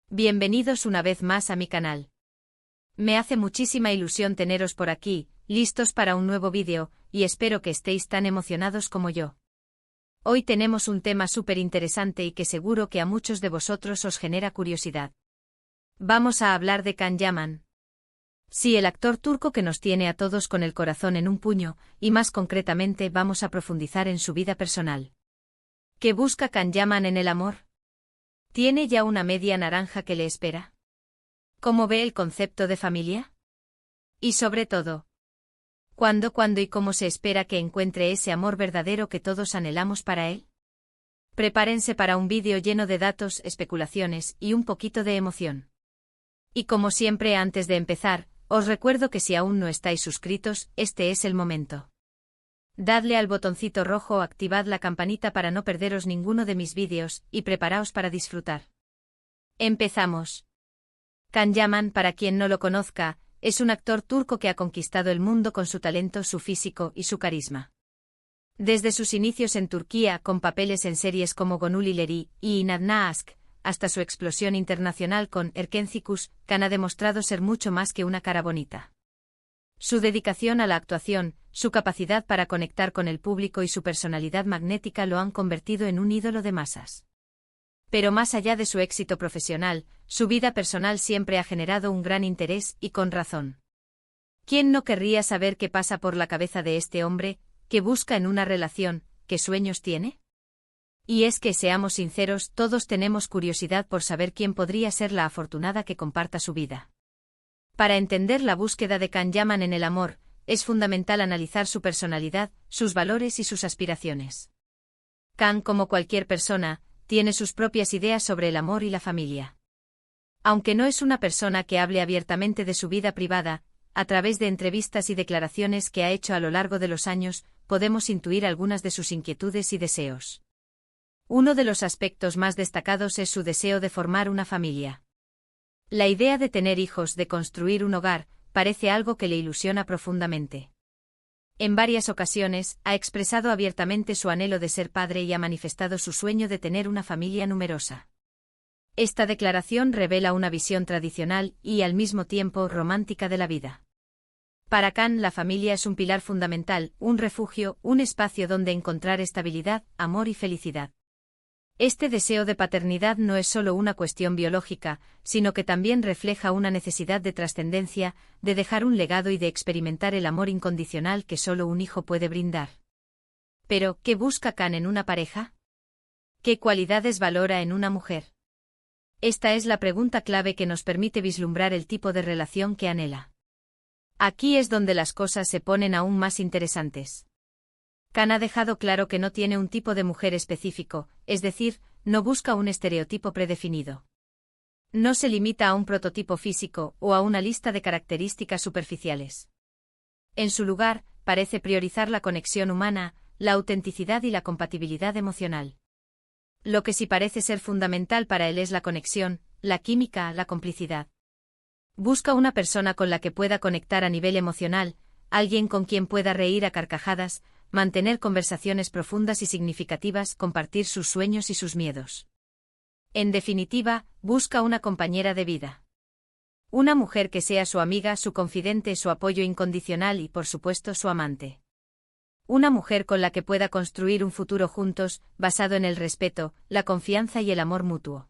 Bienvenidos una vez más a mi canal. Me hace muchísima ilusión teneros por aquí, listos para un nuevo vídeo, y espero que estéis tan emocionados como yo. Hoy tenemos un tema súper interesante y que seguro que a muchos de vosotros os genera curiosidad. Vamos a hablar de Can Yaman. Sí, el actor turco que nos tiene a todos con el corazón en un puño, y más concretamente vamos a profundizar en su vida personal. ¿Qué busca Can Yaman en el amor? ¿Tiene ya una media naranja que le espera? ¿Cómo ve el concepto de familia? Y sobre todo, ¿cuándo y cómo se espera que encuentre ese amor verdadero que todos anhelamos para él? Prepárense para un vídeo lleno de datos, especulaciones y un poquito de emoción. Y como siempre, antes de empezar, os recuerdo que si aún no estáis suscritos, este es el momento. Dadle al botoncito rojo o activad la campanita para no perderos ninguno de mis vídeos, y preparaos para disfrutar. Empezamos. Can Yaman, para quien no lo conozca, es un actor turco que ha conquistado el mundo con su talento, su físico y su carisma. Desde sus inicios en Turquía, con papeles en series como Gönül İleri y İnadına Aşk, hasta su explosión internacional con Erkenci Kuş, Can ha demostrado ser mucho más que una cara bonita. Su dedicación a la actuación, su capacidad para conectar con el público y su personalidad magnética lo han convertido en un ídolo de masas. Pero más allá de su éxito profesional, su vida personal siempre ha generado un gran interés, y con razón. ¿Quién no querría saber qué pasa por la cabeza de este hombre, qué busca en una relación, qué sueños tiene? Y es que, seamos sinceros, todos tenemos curiosidad por saber quién podría ser la afortunada que comparta su vida. Para entender la búsqueda de Can Yaman en el amor, es fundamental analizar su personalidad, sus valores y sus aspiraciones. Can, como cualquier persona, tiene sus propias ideas sobre el amor y la familia. Aunque no es una persona que hable abiertamente de su vida privada, a través de entrevistas y declaraciones que ha hecho a lo largo de los años, podemos intuir algunas de sus inquietudes y deseos. Uno de los aspectos más destacados es su deseo de formar una familia. La idea de tener hijos, de construir un hogar, parece algo que le ilusiona profundamente. En varias ocasiones, ha expresado abiertamente su anhelo de ser padre y ha manifestado su sueño de tener una familia numerosa. Esta declaración revela una visión tradicional y, al mismo tiempo, romántica de la vida. Para Can, la familia es un pilar fundamental, un refugio, un espacio donde encontrar estabilidad, amor y felicidad. Este deseo de paternidad no es solo una cuestión biológica, sino que también refleja una necesidad de trascendencia, de dejar un legado y de experimentar el amor incondicional que solo un hijo puede brindar. Pero, ¿qué busca Can en una pareja? ¿Qué cualidades valora en una mujer? Esta es la pregunta clave que nos permite vislumbrar el tipo de relación que anhela. Aquí es donde las cosas se ponen aún más interesantes. Can ha dejado claro que no tiene un tipo de mujer específico, es decir, no busca un estereotipo predefinido. No se limita a un prototipo físico o a una lista de características superficiales. En su lugar, parece priorizar la conexión humana, la autenticidad y la compatibilidad emocional. Lo que sí parece ser fundamental para él es la conexión, la química, la complicidad. Busca una persona con la que pueda conectar a nivel emocional, alguien con quien pueda reír a carcajadas, mantener conversaciones profundas y significativas, compartir sus sueños y sus miedos. En definitiva, busca una compañera de vida. Una mujer que sea su amiga, su confidente, su apoyo incondicional y, por supuesto, su amante. Una mujer con la que pueda construir un futuro juntos, basado en el respeto, la confianza y el amor mutuo.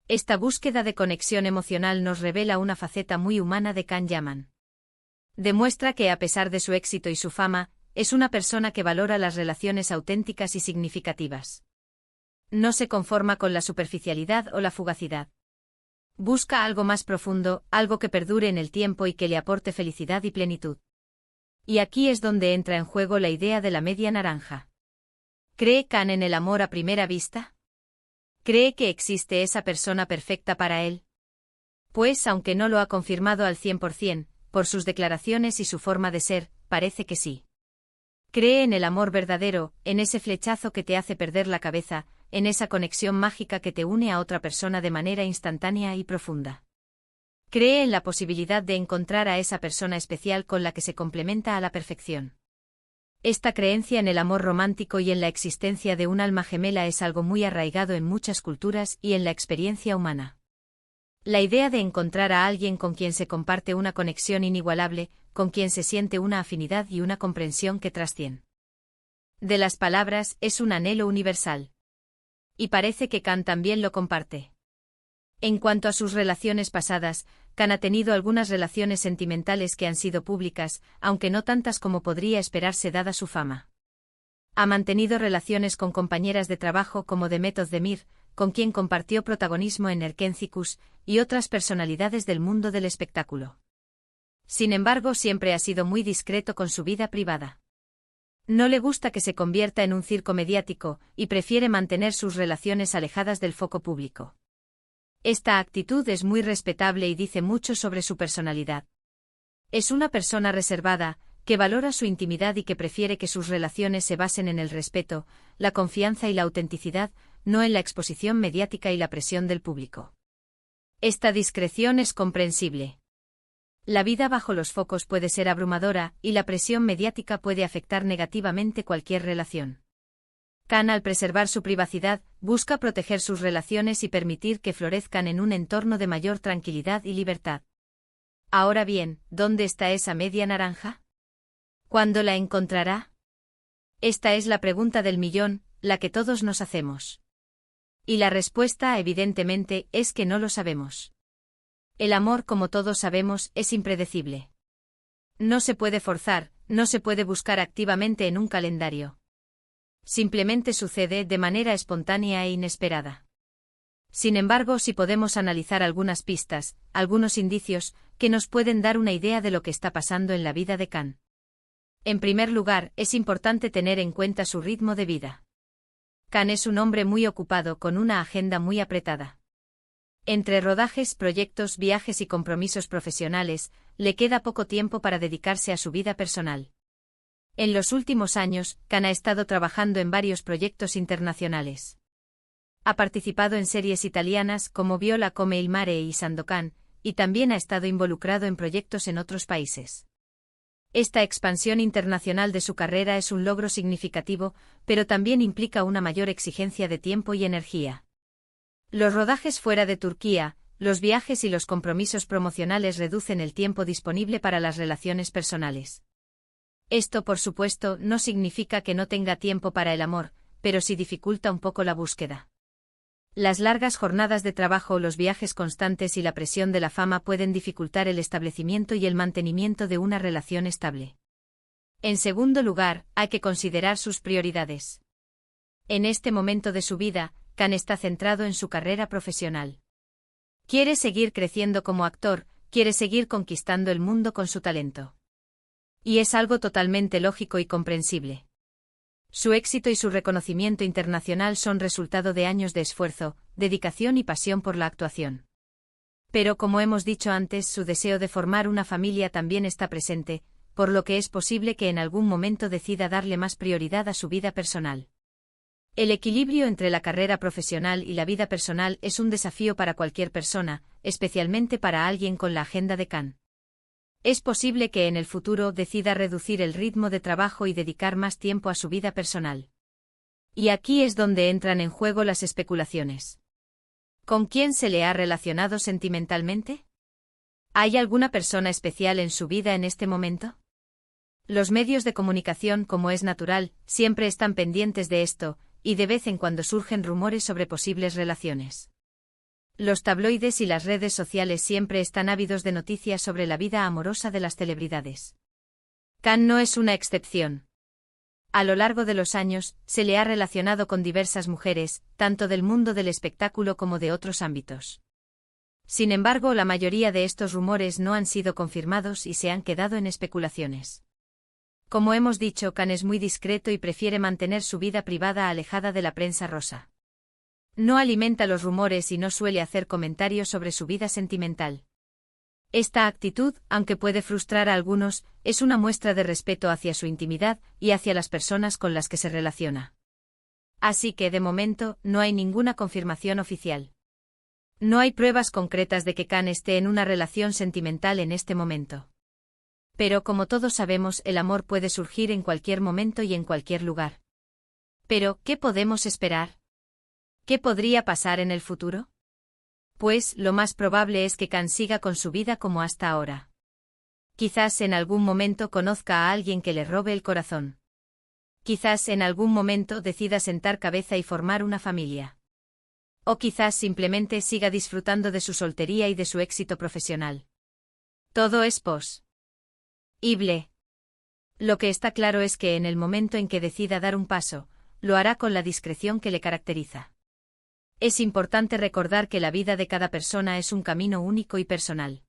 Esta búsqueda de conexión emocional nos revela una faceta muy humana de Can Yaman. Demuestra que, a pesar de su éxito y su fama, es una persona que valora las relaciones auténticas y significativas. No se conforma con la superficialidad o la fugacidad. Busca algo más profundo, algo que perdure en el tiempo y que le aporte felicidad y plenitud. Y aquí es donde entra en juego la idea de la media naranja. ¿Cree Can en el amor a primera vista? ¿Cree que existe esa persona perfecta para él? Pues, aunque no lo ha confirmado al 100%, por sus declaraciones y su forma de ser, parece que sí. Cree en el amor verdadero, en ese flechazo que te hace perder la cabeza, en esa conexión mágica que te une a otra persona de manera instantánea y profunda. Cree en la posibilidad de encontrar a esa persona especial con la que se complementa a la perfección. Esta creencia en el amor romántico y en la existencia de un alma gemela es algo muy arraigado en muchas culturas y en la experiencia humana. La idea de encontrar a alguien con quien se comparte una conexión inigualable, con quien se siente una afinidad y una comprensión que trasciende de las palabras, es un anhelo universal. Y parece que Khan también lo comparte. En cuanto a sus relaciones pasadas, Khan ha tenido algunas relaciones sentimentales que han sido públicas, aunque no tantas como podría esperarse dada su fama. Ha mantenido relaciones con compañeras de trabajo como Demet Özdemir, con quien compartió protagonismo en Erkencicus, y otras personalidades del mundo del espectáculo. Sin embargo, siempre ha sido muy discreto con su vida privada. No le gusta que se convierta en un circo mediático, y prefiere mantener sus relaciones alejadas del foco público. Esta actitud es muy respetable y dice mucho sobre su personalidad. Es una persona reservada, que valora su intimidad y que prefiere que sus relaciones se basen en el respeto, la confianza y la autenticidad, no en la exposición mediática y la presión del público. Esta discreción es comprensible. La vida bajo los focos puede ser abrumadora, y la presión mediática puede afectar negativamente cualquier relación. Khan, al preservar su privacidad, busca proteger sus relaciones y permitir que florezcan en un entorno de mayor tranquilidad y libertad. Ahora bien, ¿dónde está esa media naranja? ¿Cuándo la encontrará? Esta es la pregunta del millón, la que todos nos hacemos. Y la respuesta, evidentemente, es que no lo sabemos. El amor, como todos sabemos, es impredecible. No se puede forzar, no se puede buscar activamente en un calendario. Simplemente sucede de manera espontánea e inesperada. Sin embargo, sí podemos analizar algunas pistas, algunos indicios, que nos pueden dar una idea de lo que está pasando en la vida de Khan. En primer lugar, es importante tener en cuenta su ritmo de vida. Khan es un hombre muy ocupado con una agenda muy apretada. Entre rodajes, proyectos, viajes y compromisos profesionales, le queda poco tiempo para dedicarse a su vida personal. En los últimos años, Khan ha estado trabajando en varios proyectos internacionales. Ha participado en series italianas como Viola come il mare y Sandokan, y también ha estado involucrado en proyectos en otros países. Esta expansión internacional de su carrera es un logro significativo, pero también implica una mayor exigencia de tiempo y energía. Los rodajes fuera de Turquía, los viajes y los compromisos promocionales reducen el tiempo disponible para las relaciones personales. Esto, por supuesto, no significa que no tenga tiempo para el amor, pero sí dificulta un poco la búsqueda. Las largas jornadas de trabajo, los viajes constantes y la presión de la fama pueden dificultar el establecimiento y el mantenimiento de una relación estable. En segundo lugar, hay que considerar sus prioridades. En este momento de su vida, Khan está centrado en su carrera profesional. Quiere seguir creciendo como actor, quiere seguir conquistando el mundo con su talento. Y es algo totalmente lógico y comprensible. Su éxito y su reconocimiento internacional son resultado de años de esfuerzo, dedicación y pasión por la actuación. Pero como hemos dicho antes, su deseo de formar una familia también está presente, por lo que es posible que en algún momento decida darle más prioridad a su vida personal. El equilibrio entre la carrera profesional y la vida personal es un desafío para cualquier persona, especialmente para alguien con la agenda de Khan. Es posible que en el futuro decida reducir el ritmo de trabajo y dedicar más tiempo a su vida personal. Y aquí es donde entran en juego las especulaciones. ¿Con quién se le ha relacionado sentimentalmente? ¿Hay alguna persona especial en su vida en este momento? Los medios de comunicación, como es natural, siempre están pendientes de esto, y de vez en cuando surgen rumores sobre posibles relaciones. Los tabloides y las redes sociales siempre están ávidos de noticias sobre la vida amorosa de las celebridades. Khan no es una excepción. A lo largo de los años, se le ha relacionado con diversas mujeres, tanto del mundo del espectáculo como de otros ámbitos. Sin embargo, la mayoría de estos rumores no han sido confirmados y se han quedado en especulaciones. Como hemos dicho, Khan es muy discreto y prefiere mantener su vida privada alejada de la prensa rosa. No alimenta los rumores y no suele hacer comentarios sobre su vida sentimental. Esta actitud, aunque puede frustrar a algunos, es una muestra de respeto hacia su intimidad y hacia las personas con las que se relaciona. Así que, de momento, no hay ninguna confirmación oficial. No hay pruebas concretas de que Khan esté en una relación sentimental en este momento. Pero como todos sabemos, el amor puede surgir en cualquier momento y en cualquier lugar. Pero, ¿qué podemos esperar? ¿Qué podría pasar en el futuro? Pues, lo más probable es que Kan siga con su vida como hasta ahora. Quizás en algún momento conozca a alguien que le robe el corazón. Quizás en algún momento decida sentar cabeza y formar una familia. O quizás simplemente siga disfrutando de su soltería y de su éxito profesional. Todo es posible. Lo que está claro es que en el momento en que decida dar un paso, lo hará con la discreción que le caracteriza. Es importante recordar que la vida de cada persona es un camino único y personal.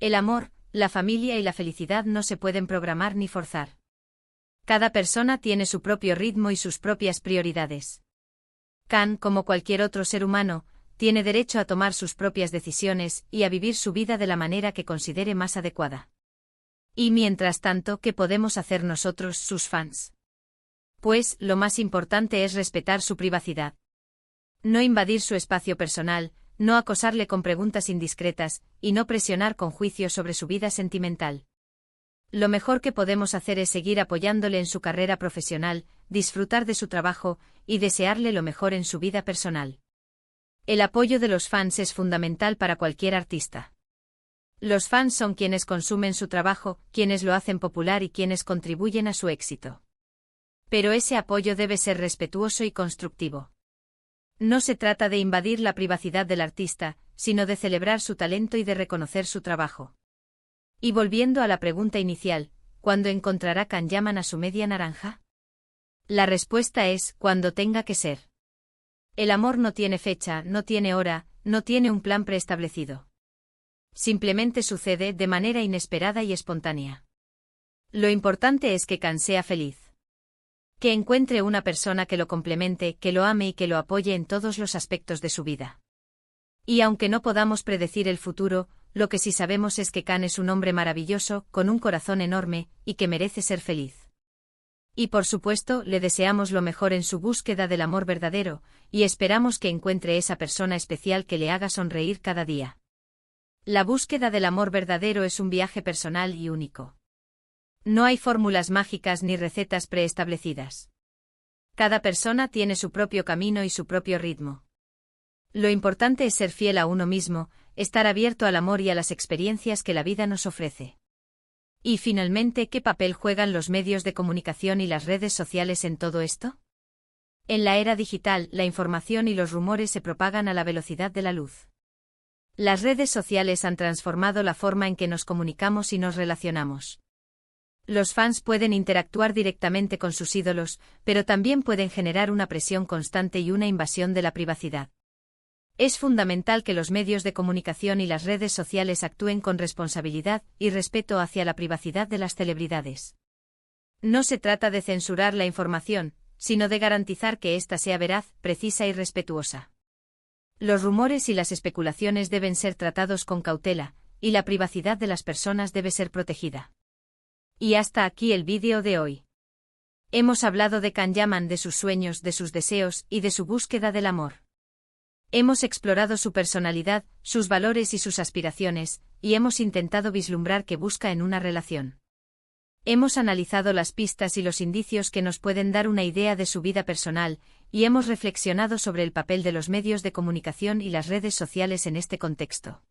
El amor, la familia y la felicidad no se pueden programar ni forzar. Cada persona tiene su propio ritmo y sus propias prioridades. Kan, como cualquier otro ser humano, tiene derecho a tomar sus propias decisiones y a vivir su vida de la manera que considere más adecuada. Y mientras tanto, ¿qué podemos hacer nosotros, sus fans? Pues, lo más importante es respetar su privacidad. No invadir su espacio personal, no acosarle con preguntas indiscretas, y no presionar con juicios sobre su vida sentimental. Lo mejor que podemos hacer es seguir apoyándole en su carrera profesional, disfrutar de su trabajo, y desearle lo mejor en su vida personal. El apoyo de los fans es fundamental para cualquier artista. Los fans son quienes consumen su trabajo, quienes lo hacen popular y quienes contribuyen a su éxito. Pero ese apoyo debe ser respetuoso y constructivo. No se trata de invadir la privacidad del artista, sino de celebrar su talento y de reconocer su trabajo. Y volviendo a la pregunta inicial, ¿cuándo encontrará Kan Yaman a su media naranja? La respuesta es, cuando tenga que ser. El amor no tiene fecha, no tiene hora, no tiene un plan preestablecido. Simplemente sucede de manera inesperada y espontánea. Lo importante es que Kan sea feliz. Que encuentre una persona que lo complemente, que lo ame y que lo apoye en todos los aspectos de su vida. Y aunque no podamos predecir el futuro, lo que sí sabemos es que Kan es un hombre maravilloso, con un corazón enorme, y que merece ser feliz. Y por supuesto, le deseamos lo mejor en su búsqueda del amor verdadero, y esperamos que encuentre esa persona especial que le haga sonreír cada día. La búsqueda del amor verdadero es un viaje personal y único. No hay fórmulas mágicas ni recetas preestablecidas. Cada persona tiene su propio camino y su propio ritmo. Lo importante es ser fiel a uno mismo, estar abierto al amor y a las experiencias que la vida nos ofrece. Y finalmente, ¿qué papel juegan los medios de comunicación y las redes sociales en todo esto? En la era digital, la información y los rumores se propagan a la velocidad de la luz. Las redes sociales han transformado la forma en que nos comunicamos y nos relacionamos. Los fans pueden interactuar directamente con sus ídolos, pero también pueden generar una presión constante y una invasión de la privacidad. Es fundamental que los medios de comunicación y las redes sociales actúen con responsabilidad y respeto hacia la privacidad de las celebridades. No se trata de censurar la información, sino de garantizar que ésta sea veraz, precisa y respetuosa. Los rumores y las especulaciones deben ser tratados con cautela, y la privacidad de las personas debe ser protegida. Y hasta aquí el vídeo de hoy. Hemos hablado de Kan Yaman, de sus sueños, de sus deseos y de su búsqueda del amor. Hemos explorado su personalidad, sus valores y sus aspiraciones, y hemos intentado vislumbrar qué busca en una relación. Hemos analizado las pistas y los indicios que nos pueden dar una idea de su vida personal, y hemos reflexionado sobre el papel de los medios de comunicación y las redes sociales en este contexto.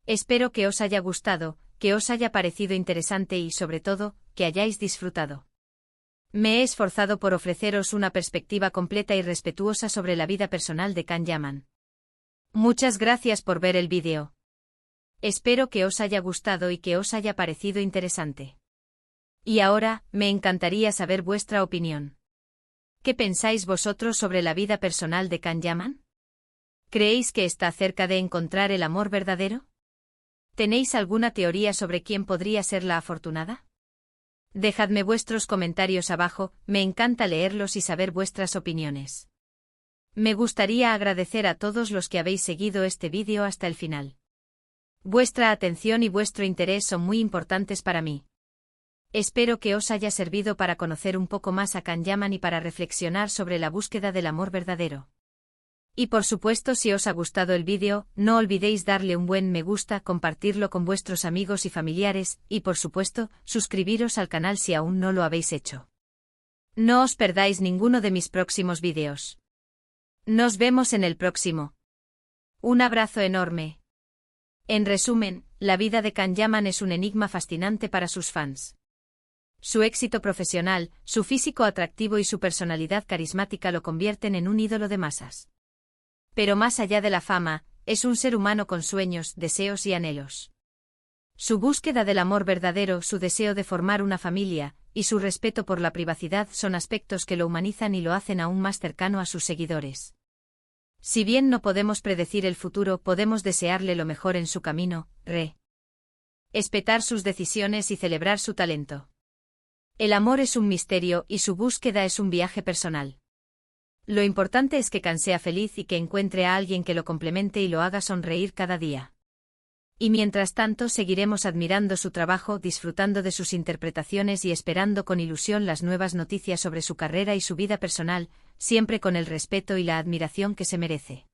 Espero que os haya gustado, que os haya parecido interesante y, sobre todo, que hayáis disfrutado. Me he esforzado por ofreceros una perspectiva completa y respetuosa sobre la vida personal de Kan Yaman. Muchas gracias por ver el vídeo. Espero que os haya gustado y que os haya parecido interesante. Y ahora, me encantaría saber vuestra opinión. ¿Qué pensáis vosotros sobre la vida personal de Kan Yaman? ¿Creéis que está cerca de encontrar el amor verdadero? ¿Tenéis alguna teoría sobre quién podría ser la afortunada? Dejadme vuestros comentarios abajo, me encanta leerlos y saber vuestras opiniones. Me gustaría agradecer a todos los que habéis seguido este vídeo hasta el final. Vuestra atención y vuestro interés son muy importantes para mí. Espero que os haya servido para conocer un poco más a Kan Yaman y para reflexionar sobre la búsqueda del amor verdadero. Y por supuesto, si os ha gustado el vídeo, no olvidéis darle un buen me gusta, compartirlo con vuestros amigos y familiares, y por supuesto, suscribiros al canal si aún no lo habéis hecho. No os perdáis ninguno de mis próximos vídeos. Nos vemos en el próximo. Un abrazo enorme. En resumen, la vida de Can Yaman es un enigma fascinante para sus fans. Su éxito profesional, su físico atractivo y su personalidad carismática lo convierten en un ídolo de masas. Pero más allá de la fama, es un ser humano con sueños, deseos y anhelos. Su búsqueda del amor verdadero, su deseo de formar una familia, y su respeto por la privacidad son aspectos que lo humanizan y lo hacen aún más cercano a sus seguidores. Si bien no podemos predecir el futuro, podemos desearle lo mejor en su camino, respetar sus decisiones y celebrar su talento. El amor es un misterio y su búsqueda es un viaje personal. Lo importante es que Can sea feliz y que encuentre a alguien que lo complemente y lo haga sonreír cada día. Y mientras tanto seguiremos admirando su trabajo, disfrutando de sus interpretaciones y esperando con ilusión las nuevas noticias sobre su carrera y su vida personal, siempre con el respeto y la admiración que se merece.